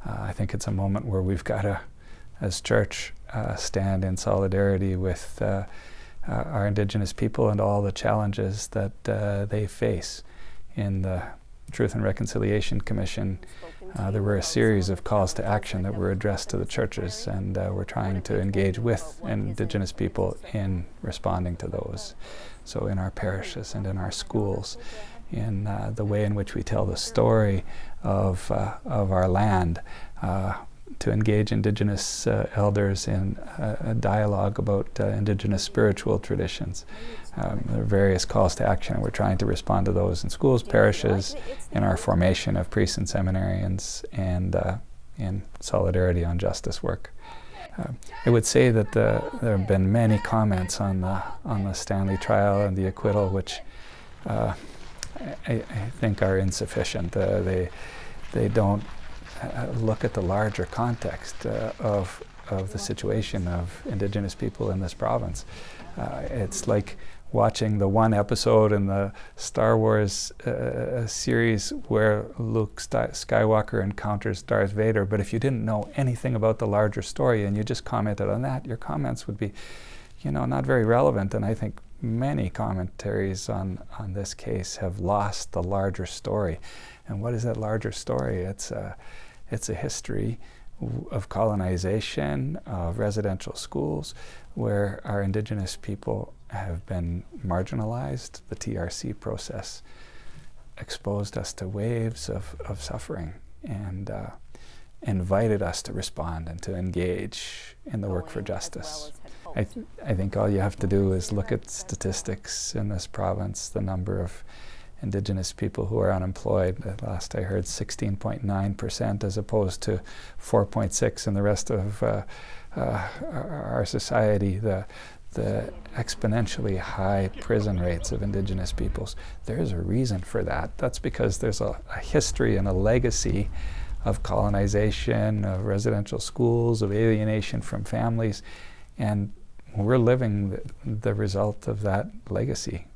I think it's a moment where we've got to, as church, stand in solidarity with our Indigenous people and all the challenges that they face. In the Truth and Reconciliation Commission, there were a series of calls to action that were addressed to the churches, and we're trying to engage with Indigenous people in responding to those. So in our parishes and in our schools, in the way in which we tell the story of our land, to engage Indigenous elders in a dialogue about Indigenous spiritual traditions. There are various calls to action, and we're trying to respond to those in schools, parishes, in our formation of priests and seminarians, and in solidarity on justice work. I would say that there have been many comments on the Stanley trial and the acquittal, which I think are insufficient. They don't look at the larger context of the situation of Indigenous people in this province. It's like watching the one episode in the Star Wars series where Luke Skywalker encounters Darth Vader, but if you didn't know anything about the larger story and you just commented on that, your comments would be, not very relevant. And I think many commentaries on this case have lost the larger story. And what is that larger story? It's a history of colonization, of residential schools, where our Indigenous people have been marginalized. The TRC process exposed us to waves of suffering and invited us to respond and to engage in the work for justice. I think all you have to do is look at statistics in this province, the number of Indigenous people who are unemployed. Last I heard 16.9% as opposed to 4.6% in the rest of our society. The exponentially high prison rates of Indigenous peoples. There's a reason for that. That's because there's a history and a legacy of colonization, of residential schools, of alienation from families, and we're living the result of that legacy.